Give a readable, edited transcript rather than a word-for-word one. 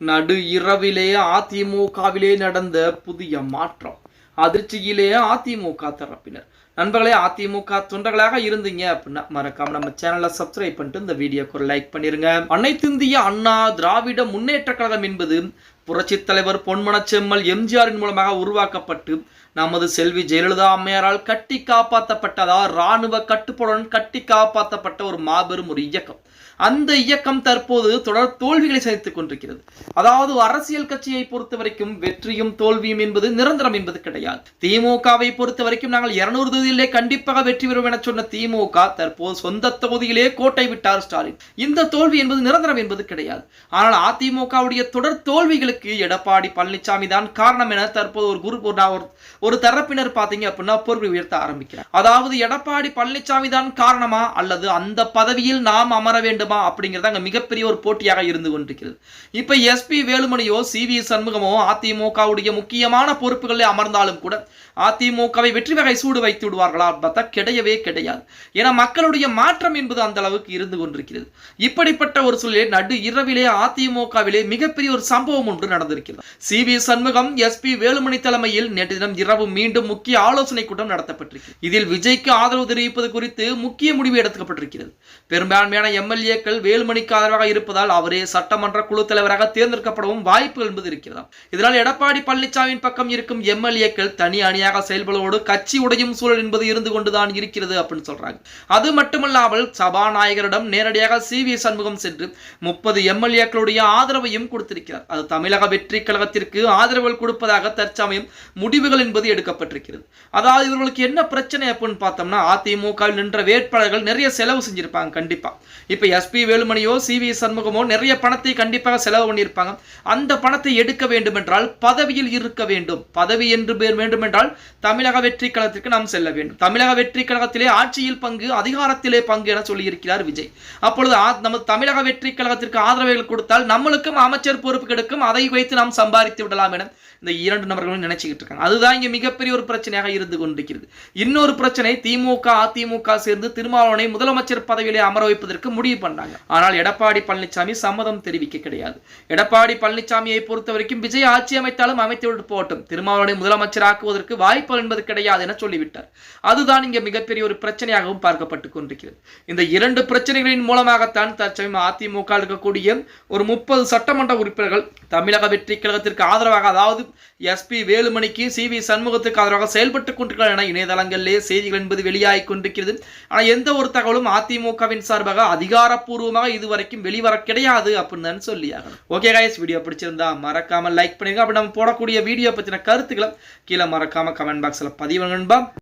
நடு இரவிலே அதிமுகவிலே நடந்த புதிய மாற்றம். அதிர்ச்சியிலே அதிமுக தரப்பினர். நண்பர்களே, அதிமுக தொண்டர்களாக இருந்தீங்க அப்படின்னா மறக்காம நம்ம சேனலை சப்ஸ்கிரைப் பண்ணிட்டு இந்த வீடியோக்கு ஒரு லைக் பண்ணிருங்க. அனைத்திந்திய அண்ணா திராவிட முன்னேற்ற கழகம் என்பது புரட்சி தலைவர் பொன்மனச்செம்மல் எம்ஜிஆரின் மூலமாக உருவாக்கப்பட்டு நமது செல்வி ஜெயலலிதா அம்மையாரால் கட்டி காப்பாற்றப்பட்டதா இராணுவ கட்டுப்பாடுடன் கட்டி காப்பாற்றப்பட்ட ஒரு மாபெரும் ஒரு இயக்கம். அந்த இயக்கம் தற்போது தொடர் தோல்விகளை சந்தித்துக் கொண்டிருக்கிறது. அதாவது அரசியல் கட்சியை பொறுத்த வரைக்கும் வெற்றியும் தோல்வியும் என்பது நிரந்தரம் என்பது கிடையாது. திமுகவை பொறுத்த வரைக்கும் நாங்கள் 200 தொகுதியிலே கண்டிப்பாக வெற்றி பெறுவோம் என சொன்ன திமுக தற்போது சொந்த தொகுதியிலே கோட்டை விட்டார் ஸ்டாலின். இந்த தோல்வி என்பது நிரந்தரம் என்பது கிடையாது. ஆனால் அதிமுகவுடைய தொடர் தோல்விகளுக்கு எடப்பாடி பழனிசாமி தான் காரணம் என தற்போது ஒரு தரப்பினர் பாத்தீங்க அப்படின்னா பொறுப்பை உயர்த்த ஆரம்பிக்கிறார். அதாவது எடப்பாடி பழனிசாமி தான் காரணமா அல்லது அந்த பதவியில் நாம் அமர வேண்டுமா அப்படிங்கிறத மிகப்பெரிய ஒரு போட்டியாக இருந்து கொண்டிருக்கிறது. இப்ப எஸ்பி வேலுமணியோ சி.வி. சண்முகமோ அதிமுகவுடைய முக்கியமான பொறுப்புகளில் அமர்ந்தாலும் கூட அதிமுகவை வெற்றி வகை சூடு வைத்து விடுவார்களா பார்த்தா கிடையவே கிடையாது. ஏன்னா மக்களுடைய மாற்றம் என்பது அந்த அளவுக்கு இருந்து கொண்டிருக்கிறது. இப்படிப்பட்ட ஒரு சூழலில் நடு இரவிலே அதிமுகவிலே மிகப்பெரிய ஒரு சம்பவம் ஒன்று நடந்திருக்கிறது. சி.வி. சண்முகம் எஸ்பி வேலுமணி தலைமையில் நேற்று தினம் இரவு மீண்டும் முக்கிய ஆலோசனை கூட்டம் நடத்தப்பட்டிருக்கிறது. இதில் விஜய்க்கு ஆதரவு தெரிவிப்பது குறித்து முக்கிய முடிவு எடுக்கப்பட்டிருக்கிறது. பெரும்பான்மையான எம்எல்ஏக்கள் வேலுமணிக்கு ஆதரவாக இருப்பதால் அவரே சட்டமன்ற குழு தலைவராக தேர்ந்தெடுக்கப்படவும் வாய்ப்பு என்பது இருக்கிறது. இதனால் எடப்பாடி பழனிசாமியின் பக்கம் இருக்கும் எம்எல்ஏக்கள் தனி அணியாக செயல்படுவதோடு கட்சி உடையும் சூழல் என்பது இருந்து கொண்டுதான் இருக்கிறது அப்படின்னு சொல்றாங்க. அது மட்டுமல்லாமல் சபாநாயகரிடம் நேரடியாக சி.வி. சண்முகம் சென்று 30 எம்எல்ஏக்களுடைய ஆதரவையும் கொடுத்திருக்கிறார். அது தமிழக வெற்றி கழகத்திற்கு ஆதரவுகள் கொடுப்பதாக தற்சமயம் முடிவுகள் என்பது எடுக்கப்பட்டிருக்கிறது. அதாவது இவர்களுக்கு என்ன பிரச்சனை அப்படின்னு பார்த்தோம்னா அதிமுகவில் நின்ற வேட்பாளர்கள் நிறைய செலவு செஞ்சிருப்பாங்க. கண்டிப்பா இப்ப எஸ்பி வேலுமணியோ சி.வி. சண்முகமோ நிறைய பணத்தை கண்டிப்பாக செலவு பண்ணியிருப்பாங்க. அந்த பணத்தை எடுக்க வேண்டும் என்றால் பதவியில் இருக்க வேண்டும். பதவி என்று வேண்டும் என்றால் தமிழக வெற்றி கழகத்திற்கு நாம் செல்ல வேண்டும். தமிழக வெற்றி கழகத்திலே ஆட்சியில் பங்கு அதிகாரத்திலே பங்கு என சொல்லியிருக்கிறார் விஜய். அப்பொழுது நமது தமிழக வெற்றி கழகத்திற்கு ஆதரவுகள் கொடுத்தால் நம்மளுக்கும் அமைச்சர் பொறுப்பு கிடைக்கும். அதை வைத்து நாம் சம்பாதித்து விடலாம் என இந்த இரண்டு நபர்களும் நினைச்சுக்கிட்டு இருக்காங்க. அதுதான் இங்க மிகப்பெரிய ஒரு பிரச்சனையாக இருந்து கொண்டிருக்கிறது. இன்னொரு பிரச்சனை, திமுக அதிமுக சேர்ந்து திருமாவளவனை முதலமைச்சர் பதவியிலே அமர வைப்பதற்கு முடிவு பண்ணாங்க. ஆனால் எடப்பாடி பழனிசாமி சம்மதம் தெரிவிக்க கிடையாது. எடப்பாடி பழனிசாமியை பொறுத்த வரைக்கும் விஜய் ஆட்சி அமைத்தாலும் அமைத்து விட்டு போகட்டும், திருமாவளவனை முதலமைச்சர் ஆக்குவதற்கு வாய்ப்பு என்பது கிடையாது என சொல்லிவிட்டார். அதுதான் இங்க மிகப்பெரிய ஒரு பிரச்சனையாகவும் பார்க்கப்பட்டுக் கொண்டிருக்கிறது. இந்த இரண்டு பிரச்சனைகளின் மூலமாகத்தான் தற்சமயம் அதிமுக இருக்கக்கூடிய ஒரு 30 சட்டமன்ற உறுப்பினர்கள் தமிழக வெற்றி கழகத்திற்கு ஆதரவாக, அதாவது எஸ்பி வேலுமணிக்கு சி.வி. சண்முகத்துக்கு ஆதரவாக செயல்பட்டுக் கொண்டிருக்கிறார் என இணையதளங்களிலே செய்திகள் என்பது வெளியாகி கொண்டிருக்கிறது. ஆனால் எந்த ஒரு தகவலும் அதிமுகவின் சார்பாக அதிகாரப்பூர்வமாக இதுவரைக்கும் வெளிவர கிடையாது அப்படின்னு சொல்லியாங்க. ஓகே கைஸ், வீடியோ பிடிச்சிருந்தா மறக்காம லைக் பண்ணுங்க. அப்படி நம்ம போடக்கூடிய வீடியோ பத்தின கருத்துக்களை கீழே மறக்காம கமெண்ட் பாக்ஸ்ல பதிவு பண்ணுங்க.